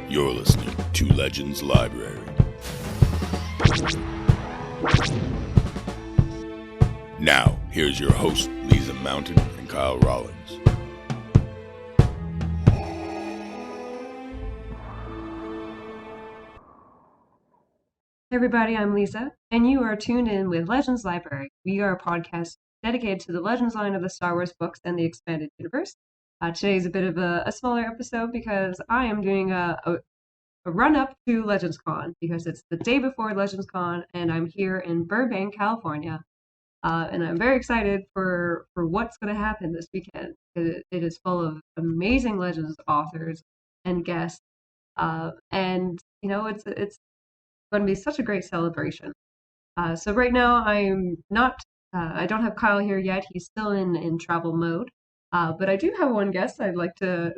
You're listening to Legends Library. Now, here's your host, Liisa Mountain and Kyle Rollins. Hey everybody, I'm Liisa, and you are tuned in with Legends Library. We are a podcast dedicated to the Legends line of the Star Wars books and the expanded universe. Today's a bit of a smaller episode because I am doing a run-up to LegendsCon because it's the day before LegendsCon, and I'm here in Burbank, California. And I'm very excited for what's going to happen this weekend. It is full of amazing Legends authors and guests, and it's going to be such a great celebration. So right now I'm not, I don't have Kyle here yet. He's still in travel mode. But I do have one guest I'd like to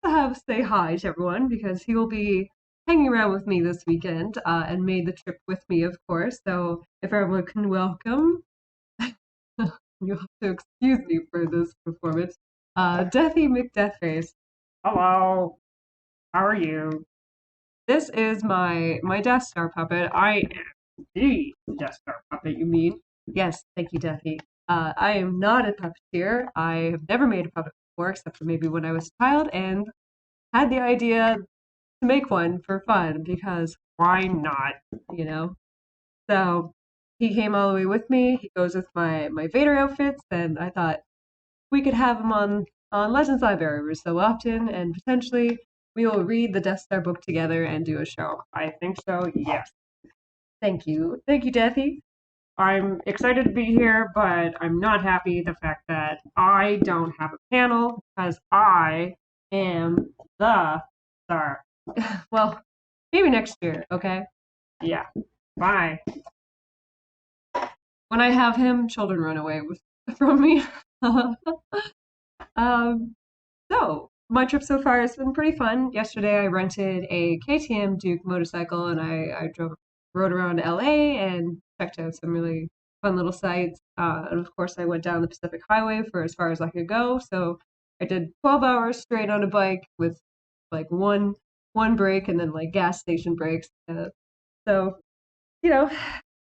have say hi to everyone because he will be hanging around with me this weekend and made the trip with me, of course. So if everyone can welcome, you'll have to excuse me for this performance, Deathy McDeathface. Hello, how are you? This is my Death Star puppet. I am the Death Star puppet, you mean? Yes, thank you, Deathy. I am not a puppeteer. I have never made a puppet before, except for maybe when I was a child, and had the idea to make one for fun, because why not, you know? So he came all the way with me. He goes with my Vader outfits, and I thought we could have him on Legends Library so often, and potentially we will read the Death Star book together and do a show. I think so, yes. Thank you. Thank you, Deathy. I'm excited to be here, but I'm not happy the fact that I don't have a panel because I am the star. Well, maybe next year, okay? Yeah. Bye. When I have him, children run away from me. um, So, my trip so far has been pretty fun. Yesterday, I rented a KTM Duke motorcycle and I rode around LA and checked out some really fun little sites. And of course, I went down the Pacific Highway for as far as I could go. So, I did 12 hours straight on a bike with like one break and then like gas station breaks. So, you know,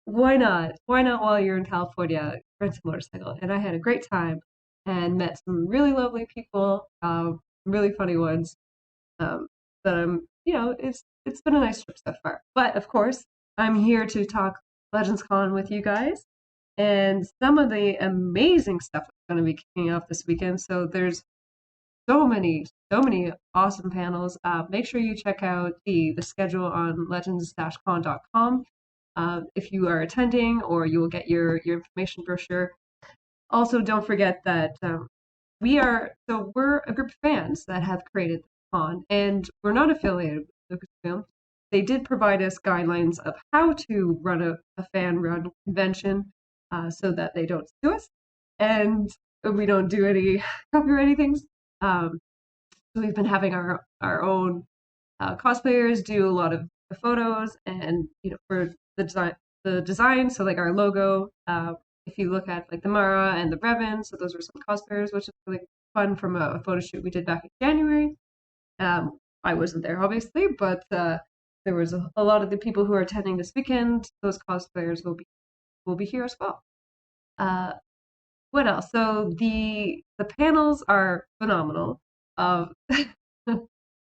why not? Why not while you're in California rent a motorcycle? And I had a great time and met some really lovely people, really funny ones. Um, that it's been a nice trip so far. But of course, I'm here to talk Legends Con with you guys and some of the amazing stuff that's going to be kicking off this weekend. So there's so many awesome panels. Make sure you check out the schedule on legends-con.com if you are attending, or you will get your information brochure. Also, don't forget that we're a group of fans that have created the con, and we're not affiliated with Lucasfilm. They did provide us guidelines of how to run a fan-run convention so that they don't sue us, and we don't do any copyrighty things. So we've been having our own cosplayers do a lot of the photos, and for the design. So like our logo, if you look at like the Mara and the Revan, so those were some cosplayers, which is really fun from a photo shoot we did back in January. I wasn't there obviously, but there was a lot of the people who are attending this weekend. Those cosplayers will be here as well. What else? So the panels are phenomenal. Um,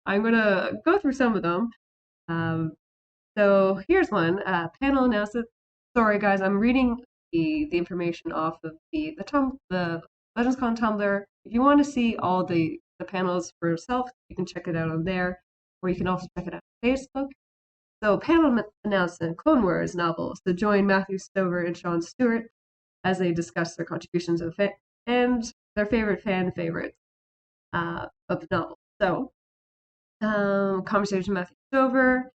I'm gonna go through some of them. Um, so here's one panel announcement. Sorry, guys, I'm reading the information off of the LegendsCon Tumblr. If you want to see all the panels for yourself, you can check it out on there, or you can also check it out on Facebook. So panel announcement: Clone Wars novel. So join Matthew Stover and Sean Stewart as they discuss their contributions and their favorite fan favorites of the novel. So conversation with Matthew Stover.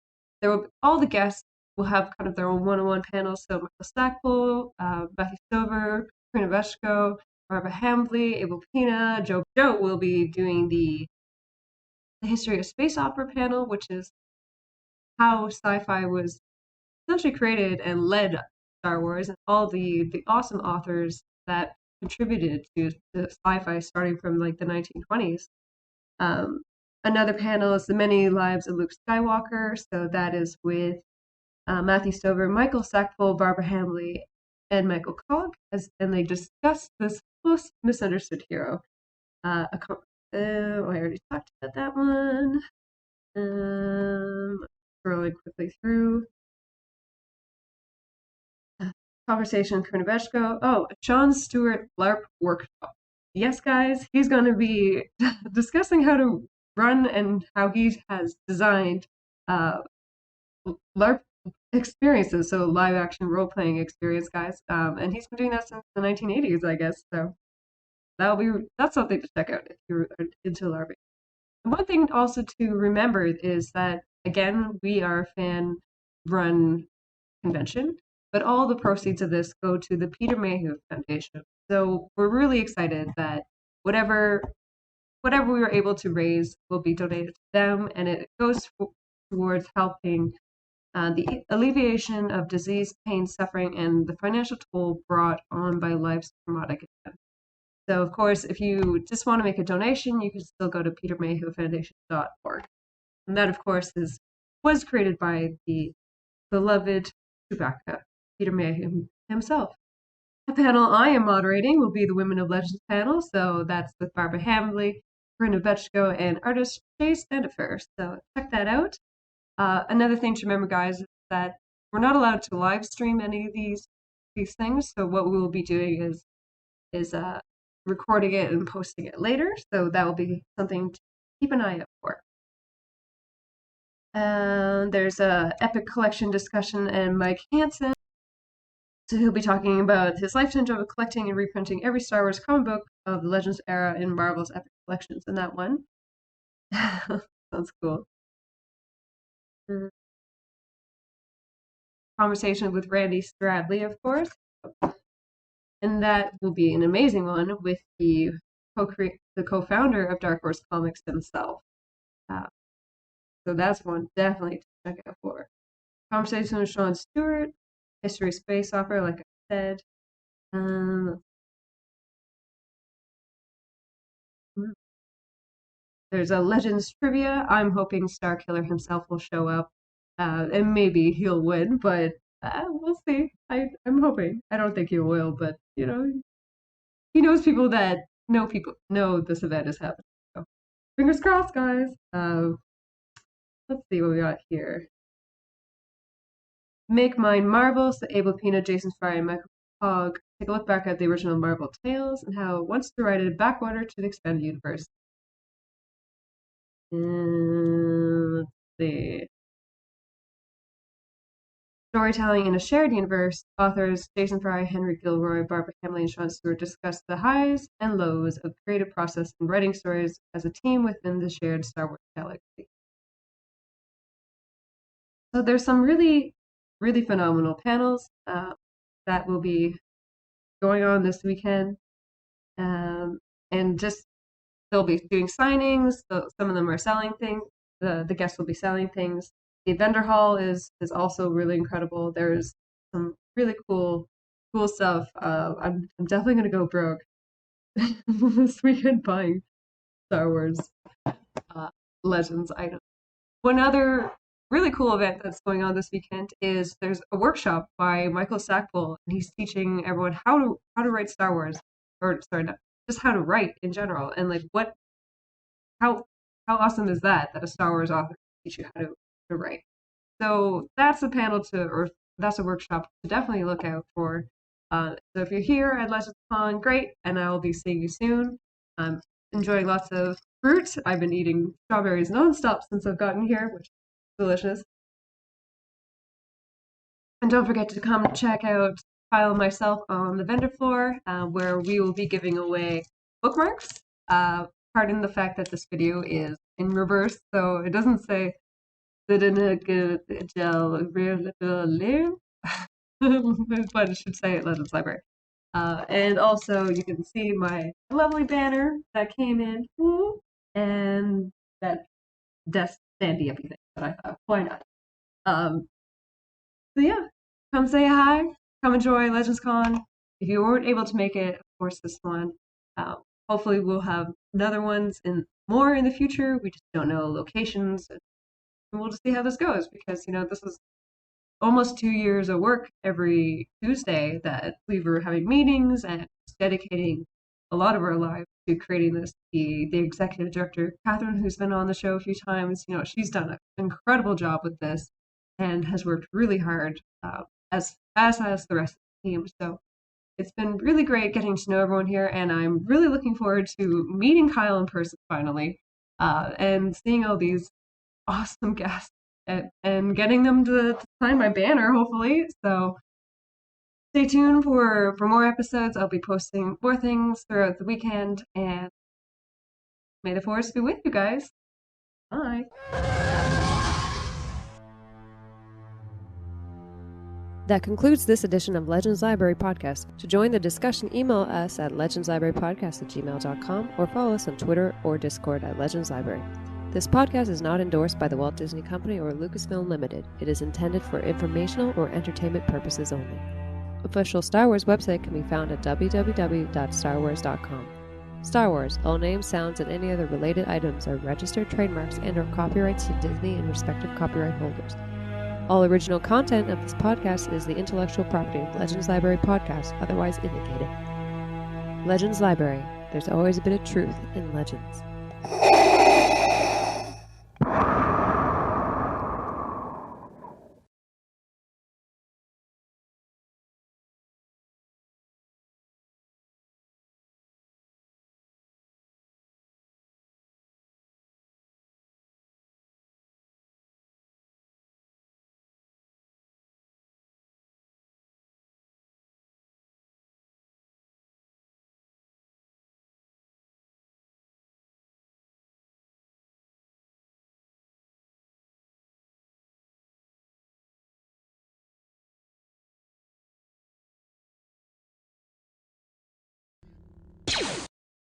All the guests will have kind of their own one-on-one panels. So Michael Stackpole, Matthew Stover, Karina Veshko, Barbara Hambly, Abel Pina, Joe will be doing the history of space opera panel, which is how sci-fi was essentially created and led Star Wars, and all the awesome authors that contributed to sci-fi starting from like the 1920s. Another panel is The Many Lives of Luke Skywalker. So that is with Matthew Stover, Michael Sackpole, Barbara Hamley, and Michael Cogg, and they discuss this most misunderstood hero. I already talked about that one. Scrolling quickly through. Conversation with Kernabeshko. Oh, Sean Stewart LARP workshop. Yes, guys, he's going to be discussing how to run and how he has designed LARP experiences, so live action role playing experience, guys. And he's been doing that since the 1980s, I guess. So that's something to check out if you're into LARPing. And one thing also to remember is that again, we are a fan run convention, but all the proceeds of this go to the Peter Mayhew Foundation. So we're really excited that whatever we were able to raise will be donated to them, and it goes towards helping the alleviation of disease, pain, suffering, and the financial toll brought on by life's traumatic events. So, of course, if you just want to make a donation, you can still go to petermayhewfoundation.org. And that, of course, was created by the beloved Chewbacca, Peter Mayhew himself. The panel I am moderating will be the Women of Legends panel, so that's with Barbara Hamley, Brenda Betchko, and artist Shay Standifer. So check that out. Another thing to remember, guys, is that we're not allowed to live stream any of these things. So what we will be doing is recording it and posting it later. So that will be something to keep an eye out for. There's a Epic Collection discussion, and Mike Hansen. So he'll be talking about his lifetime job of collecting and reprinting every Star Wars comic book of the Legends era in Marvel's Epic Collections. And that one sounds cool. Conversation with Randy Stradley, of course. And that will be an amazing one with the co-founder of Dark Horse Comics himself. So that's one definitely to check out for. Conversation with Sean Stewart, History Space Opera, like I said. There's a Legends trivia. I'm hoping Starkiller himself will show up, and maybe he'll win, but we'll see. I'm hoping. I don't think he will, but you know, he knows people that know this event is happening. So fingers crossed, guys. Let's see what we got here. Make Mine Marvel, so Abel Pina, Jason Fry, and Michael Hogg take a look back at the original Marvel tales and how it once derided backward to the expanded universe. Let's see. Storytelling in a Shared Universe, authors Jason Fry, Henry Gilroy, Barbara Hamley, and Sean Stewart discuss the highs and lows of the creative process in writing stories as a team within the shared Star Wars galaxy. So there's some really, really phenomenal panels that will be going on this weekend. And just they'll be doing signings. So some of them are selling things. The guests will be selling things. The vendor hall is also really incredible. There's some really cool stuff. I'm definitely gonna go broke this weekend buying Star Wars Legends items. One other really cool event that's going on this weekend is there's a workshop by Michael Sackpole, and he's teaching everyone how to write Star Wars, or sorry, not just how to write in general, and like how awesome is that a Star Wars author can teach you how to write. So that's a panel or that's a workshop to definitely look out for. So if you're here at LegendsCon, great, and I will be seeing you soon. I'm enjoying lots of fruit. I've been eating strawberries nonstop since I've gotten here, which is delicious. And don't forget to come check out Kyle and myself on the vendor floor, where we will be giving away bookmarks. Pardon the fact that this video is in reverse, so it doesn't say but it should say Legends Library. And also, you can see my lovely banner that came in, and that desk standy uppy thing that I thought, why not? So yeah, come say hi, come enjoy LegendsCon. If you weren't able to make it, of course, this one hopefully we'll have another ones and more in the future. We just don't know locations, and we'll just see how this goes because this is almost 2 years of work every Tuesday that we were having meetings and dedicating a lot of our lives to creating this. The executive director, Catherine, who's been on the show a few times, she's done an incredible job with this and has worked really hard, as has the rest of the team. So it's been really great getting to know everyone here, and I'm really looking forward to meeting Kyle in person finally, and seeing all these awesome guests and getting them to sign my banner, hopefully. So stay tuned for more episodes. I'll be posting more things throughout the weekend, and may the force be with you guys. Bye. That concludes this edition of Legends Library Podcast. To join the discussion, email us at legendslibrarypodcast@gmail.com or follow us on Twitter or Discord at Legends Library. This podcast is not endorsed by the Walt Disney Company or Lucasfilm Limited. It is intended for informational or entertainment purposes only. Official Star Wars website can be found at www.starwars.com. Star Wars, all names, sounds, and any other related items are registered trademarks and/or copyrights to Disney and respective copyright holders. All original content of this podcast is the intellectual property of Legends Library Podcast, otherwise indicated. Legends Library. There's always a bit of truth in legends.